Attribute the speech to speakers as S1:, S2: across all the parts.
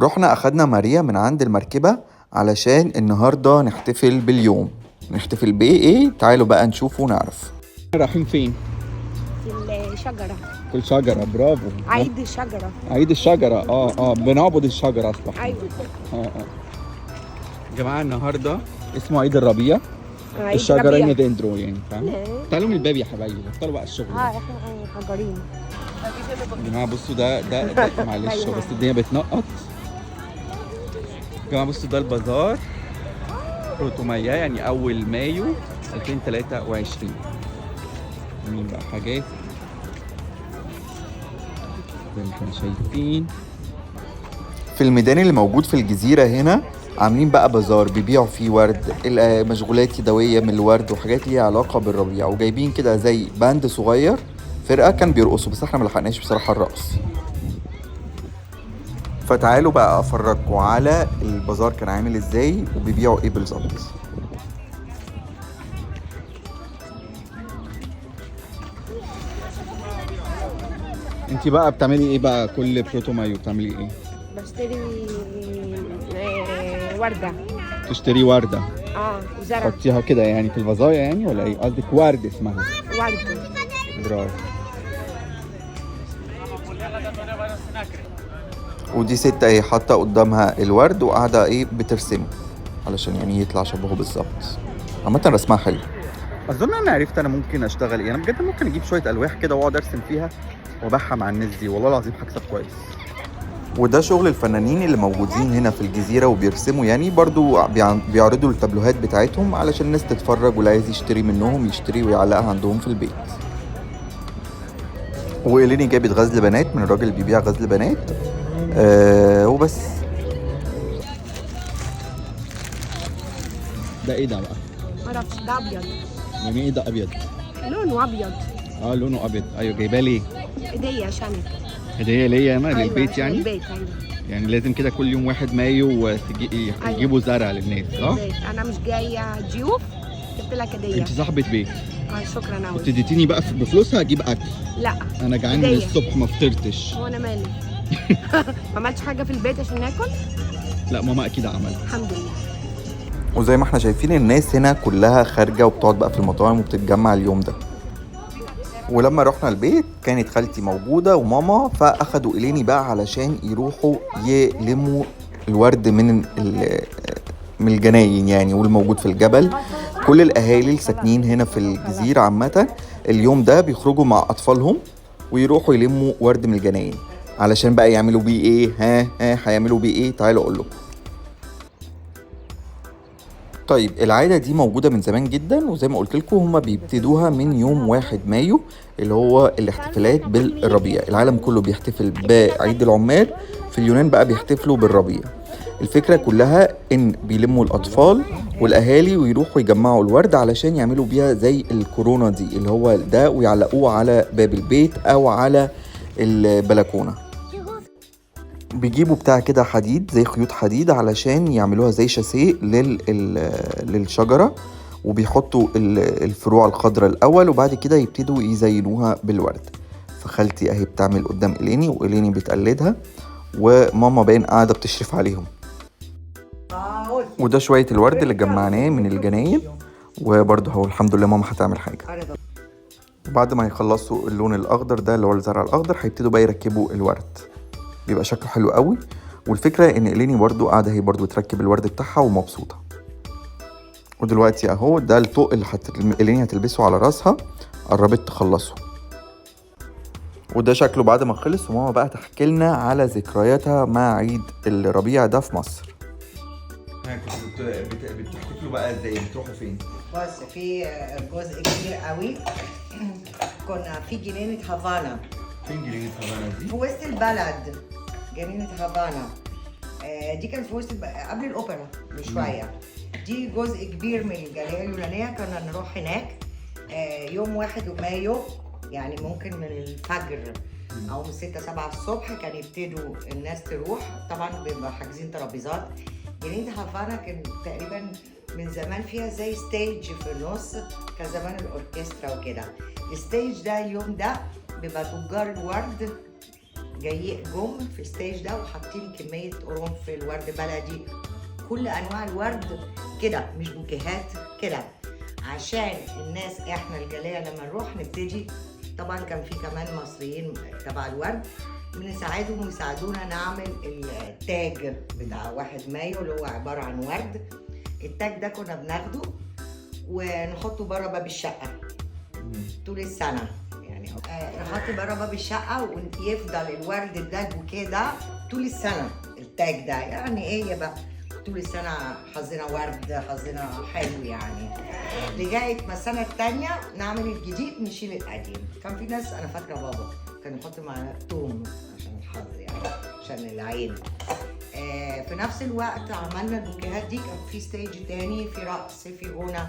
S1: رحنا أخدنا ماريا من عند المركبة علشان النهاردة نحتفل باليوم. نحتفل بإيه إيه؟ تعالوا بقى نشوف ونعرف. رايحين فين؟
S2: في الشجرة.
S1: في الشجرة، برافو.
S2: عيد الشجرة.
S1: عيد الشجرة. بنعبد الشجرة أصلا.
S2: أيوة.
S1: يا جماعة النهاردة اسمه عيد الربيع.
S2: عيد
S1: الشجرة
S2: ربيع.
S1: ندندرو يعني، فاهم؟ تعالوا من الباب يا حبايبي، بطلوا بقى الشغل.
S2: احنا حجرين.
S1: يا جماعة بصوا ده معلش بس الدنيا بتنقط. يا جماعة بصوا ده البازار بروتومايا، يعني أول مايو 2023. مين بقى حاجات زي ما احنا شايفين في الميدان اللي موجود في الجزيرة هنا. عاملين بقى بازار بيبيعوا فيه ورد، مشغولات يدوية من الورد وحاجات ليها علاقة بالربيع، وجايبين كده زي باند صغير، فرقة كان بيرقصوا بس احنا ملحقناش بصراحة الرقص. فتعالوا بقى افرجكم على البازار كان عامل ازاي وبيبيعوا ايه بالظبط. انتي بقى بتعملي ايه بقى كل بروتو مايو؟ بتعملي ايه؟
S2: بشتري وردة.
S1: تشتري وردة؟
S2: وزرع.
S1: تحطيها كده يعني في الفازاية يعني ولا ايه؟ قصدك ورد اسمها؟
S2: ورد.
S1: برافو. ودي ست اهي حاطة قدامها الورد وقاعدة ايه بترسمه علشان يعني يطلع شبهه بالظبط. عامة رسمها حلو. اظن انا عرفت انا ممكن اشتغل ايه. انا بجد ممكن اجيب شوية الواح كده واقعد ارسم فيها وابيعها مع الناس دي، والله العظيم هكسب كويس. وده شغل الفنانين اللي موجودين هنا في الجزيرة وبيرسموا، يعني برضو بيعرضوا التابلوهات بتاعتهم علشان الناس تتفرج، واللي عايز يشتري منهم يشتري ويعلقها عندهم في البيت. وإليني جابت غزل بنات من الراجل اللي بيبيع غزل بنات. وبس. ده ايه ده بقى؟
S2: معرفش، ده ابيض.
S1: يعني ايه ده ابيض؟
S2: لونه ابيض.
S1: لونه ابيض. ايوه جايباه ليه؟
S2: هدية عشانك.
S1: هدية ليا انا؟
S2: أيوة
S1: للبيت يعني؟
S2: للبيت ايوه.
S1: يعني لازم كده كل يوم 1 مايو يجيبوا زرع للناس صح؟
S2: للبيت. انا مش جاية ضيوف، جبت لك هدية.
S1: انت صاحبة بيت.
S2: شكرا اوي.
S1: وتديتيني بقى بفلوسها اجيب اكل.
S2: لا
S1: انا جعان من
S2: هدية.
S1: الصبح ما فطرتش.
S2: هو انا مالي؟ ما عملتش حاجة في البيت عشان ناكل؟
S1: لا ماما اكيد عملت.
S2: الحمد لله.
S1: وزي ما احنا شايفين الناس هنا كلها خارجة وبتقعد بقى في المطاعم وبتتجمع اليوم ده. ولما رحنا البيت كانت خالتي موجودة وماما، فأخدوا إليني بقى علشان يروحوا يلموا الورد من الجناين يعني، والموجود في الجبل. كل الأهالي الساكنين هنا في الجزيرة عامة اليوم ده بيخرجوا مع أطفالهم ويروحوا يلموا ورد من الجناين علشان بقى يعملوا بيه إيه. هيعملوا بيه إيه؟ تعالوا أقول لكم. طيب العادة دي موجودة من زمان جدا، وزي ما قلت لكم هما بيبتدوها من يوم 1 مايو اللي هو الاحتفالات بالربيع. العالم كله بيحتفل بعيد العمال، في اليونان بقى بيحتفلوا بالربيع. الفكرة كلها ان بيلموا الاطفال والاهالي ويروحوا يجمعوا الورد علشان يعملوا بيها زي الكورونا دي اللي هو ده، ويعلقوه على باب البيت او على البلكونة. بيجيبوا بتاع كده حديد زي خيوط حديد علشان يعملوها زي شاسيه للشجرة، وبيحطوا الفروع الخضراء الأول وبعد كده يبتدوا يزينوها بالورد. فخالتي اهي بتعمل قدام إليني وإليني بتقلدها، وماما باين قاعدة بتشرف عليهم. وده شوية الورد اللي جمعناه من الجناين، وبرضه هو الحمد لله ماما هتعمل حاجة. وبعد ما يخلصوا اللون الأخضر ده اللي هو الزرع الأخضر هيبتدوا بقى يركبوا الورد، بيبقى شكله حلو قوي. والفكرة ان إليني برضو قاعدة هي برضو تركب الورد بتاعها ومبسوطة. ودلوقتي اهو ده الطوق اللي إليني هتلبسه على راسها، قربت تخلصه. وده شكله بعد ما خلص، وماما بقى تحكي لنا على ذكرياتها مع عيد الربيع ده في مصر. بتحتفلوا بقى ازاي؟ بتروحوا فين؟
S3: بص في جزء كبير قوي كنا في جنينة هافانا.
S1: فين جنينة هافانا دي؟
S3: في وسط البلد جنينة هافانا. دي كانت في وسط قبل الأوبرا بشوية. دي جزء كبير من الجالية اليونانية كنا نروح هناك يوم 1 مايو، يعني ممكن من الفجر أو من 6-7 الصبح كان يبتدوا الناس تروح. طبعا بيبقى حاجزين ترابيزات. جنينة هافانا كان تقريبا من زمان فيها زي ستيج في النص، كان زمان الأوركسترا وكده. الستيج ده اليوم ده بيبقى تجار الورد جاي جم في الستيج ده وحاطين كميه قرنفل، ورد بلدي، كل انواع الورد كده، مش بوكيهات كده، عشان الناس احنا الجاليه لما نروح نبتدي. طبعا كان في كمان مصريين تبع الورد بنساعدهم ويساعدونا نعمل التاج بتاع 1 مايو اللي هو عباره عن ورد. التاج ده كنا بناخده ونحطه بره باب الشقه طول السنه، يعني نحط بره باب الشقه ويفضل الورد ده البوكيه ده طول السنه. التاج ده يعني ايه يبقى طول السنه حظنا ورد، حظنا حلو يعني، لغايه ما السنه الثانيه نعمل الجديد نشيل القديم. كان في ناس انا فاكره بابا كان يحط معاه توم عشان الحظ يعني، عشان العين. في نفس الوقت عملنا البوكيهات دي، كان في ستيج تاني، في رقص، في غنى،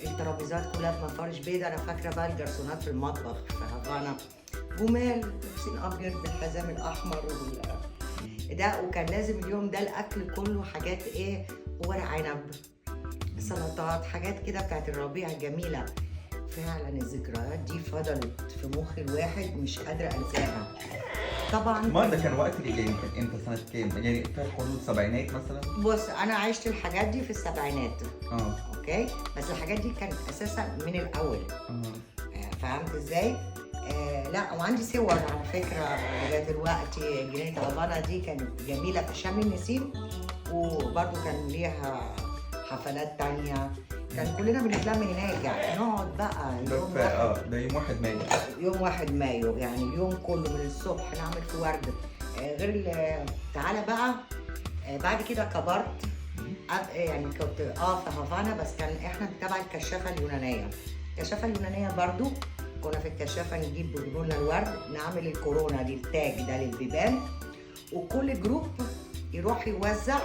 S3: الترابيزات كلها بمفارش بيضة. انا فاكره بقى الجرسونات في المطبخ في هافانا جمال لابسين ابيض بالحزام الاحمر ده. وكان لازم اليوم ده الاكل كله حاجات ايه، ورق عنب، سلطات، حاجات كده بتاعت الربيع الجميله. فعلا الذكريات دي فضلت في مخ الواحد مش قادره انساها. طبعا
S1: ما ده كان وقت يعني كان امتى، سنه كام؟ يعني في حدود السبعينات مثلا؟
S3: بص انا عشت الحاجات دي في السبعينات. اوكي، بس الحاجات دي كانت اساسا من الاول. فهمت ازاي؟ لا، وعندي صور على فكره لغايه دلوقتي. جنينه هافانا دي كانت جميله في شم النسيم، وبرده كان ليها حفلات تانية. كان كلنا بنتلم هناك يعني، نقعد بقى يوم
S1: ده يوم 1 مايو.
S3: يوم 1 مايو يعني اليوم كله من الصبح نعمل في ورد. غير تعالى بقى بعد كده كبرت يعني كنت في هافانا، بس كان احنا تبع الكشافه اليونانيه. الكشافه اليونانيه برضو كنا في الكشافه نجيب لنا الورد، نعمل الكورونا دي، التاج ده للبيبان، وكل جروب يروح يوزع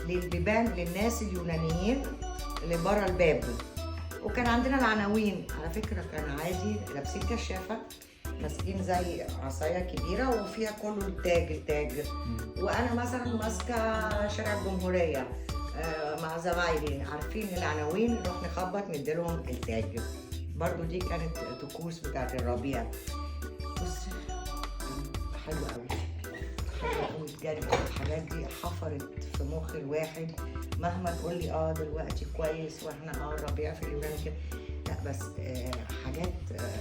S3: للبيبان للناس اليونانيين اللي بره الباب. وكان عندنا العناوين على فكره، كان عادي لابسين كشافه ماسكين زي عصايه كبيره وفيها كله التاج. وانا مثلا ماسكه شارع الجمهوريه مع زمايلي عارفين العناوين، نروح نخبط نديلهم التاج. برضو دي كانت طقوس بتاعت الربيع. بص حلوه قوي، حلوه قوي بجد. الحاجات دي حفرت في مخ الواحد، مهما تقول لي دلوقتي كويس واحنا الربيع في اليونان كده، لا بس حاجات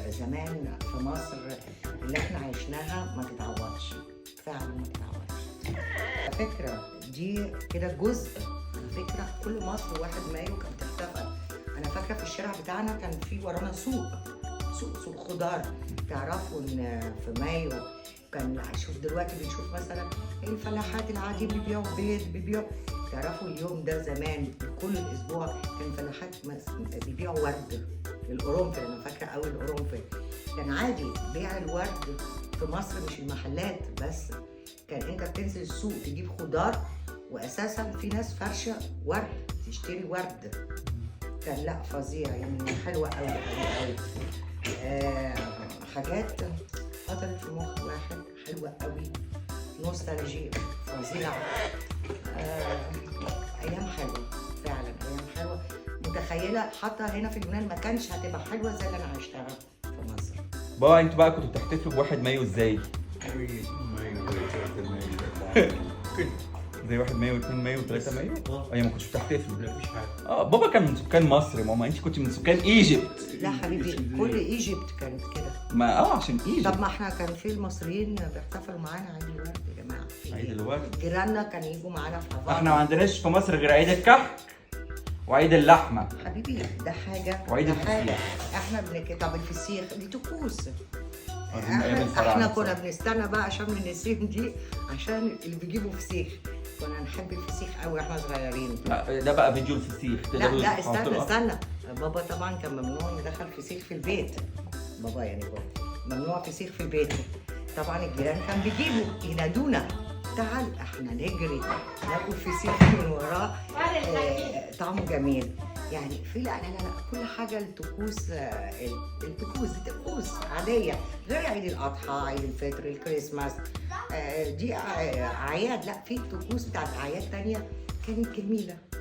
S3: زمان في مصر اللي احنا عشناها ما تتعوضش، فعلا ما تتعوضش. على فكره دي كده جزء، على فكره كل مصر 1 مايو كانت بتحتفل. انا فاكره في الشارع بتاعنا كان في ورانا سوق خضار. تعرفوا ان في مايو كان، شوف دلوقتي بنشوف مثلا الفلاحات العادي بيبيعوا بيض، بيبيعوا. تعرفوا اليوم ده زمان كل الاسبوع كان فلاحات بيبيعوا ورد، القرنفل. انا فاكره قوي القرنفل كان عادي بيع الورد في مصر، مش المحلات بس، كان انت بتنزل السوق تجيب خضار، واساسا في ناس فرشه ورد تشتري ورد. كان لا فظيع يعني، حلوه قوي قوي قوي. حاجات فضلت في مخ الواحد، حلوه قوي، نوستالجي فظيعه. ايام حلوه فعلا، ايام حلوه. متخيله حتى هنا في اليونان ما كانش هتبقى حلوه زي اللي انا عشتها في مصر.
S1: بابا انتوا بقى كنتوا بتحتفلوا ب1 مايو ازاي؟ زي 1 مايو و2 مايو و3 مايو؟ ايوه ما كنتش بتحتفلوا؟
S4: لا مفيش حاجه.
S1: بابا كان من سكان مصر، ماما انت كنت من سكان ايجيبت.
S3: لا حبيبي، كل ايجيبت كانت كده.
S1: ما عشان ايجيبت.
S3: طب ما احنا كان في المصريين بيحتفلوا معانا عيد الورد يا جماعه.
S1: عيد الورد
S3: جيراننا كانوا يجوا معانا في هافانا.
S1: احنا ما عندناش في مصر غير عيد الكحك وعيد اللحمه
S3: حبيبي، ده حاجه
S1: وعيد
S3: ده
S1: الفسيخ.
S3: حاجه. احنا طب الفسيخ دي طقوس.
S1: أيام الفراعنة
S3: احنا كنا
S1: بصراحة.
S3: بنستنى بقى شم النسيم دي عشان اللي بيجيبوا فسيخ. كنا نحب الفسيخ قوي واحنا صغيرين.
S1: ده بقى فيديو الفسيخ.
S3: لا استنى. بابا طبعا كان ممنوع ندخل فسيخ في البيت. بابا يعني ممنوع فسيخ في البيت. طبعا الجيران كان بيجيبوا ينادونا، تعال احنا نجري ناكل فسيخ من وراه. طعمه جميل يعني. في لا كل حاجه الطقوس. الطقوس دي طقوس عاديه، غير عيد الاضحى، عيد الفطر، الكريسماس. دي اعياد. لا، في طقوس بتاعت اعياد تانية كانت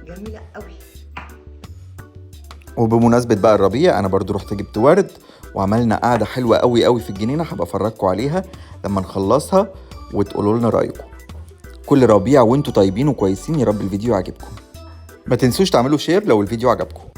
S3: جميله قوي.
S1: وبمناسبة بقى الربيع، انا برضو رحت جبت ورد وعملنا قعدة حلوة قوي قوي في الجنينة، هبقى افرجكم عليها لما نخلصها. وتقولوا لنا رايكم. كل ربيع وانتوا طيبين وكويسين، يا رب الفيديو عجبكم. ما تنسوش تعملوا شير لو الفيديو عجبكم.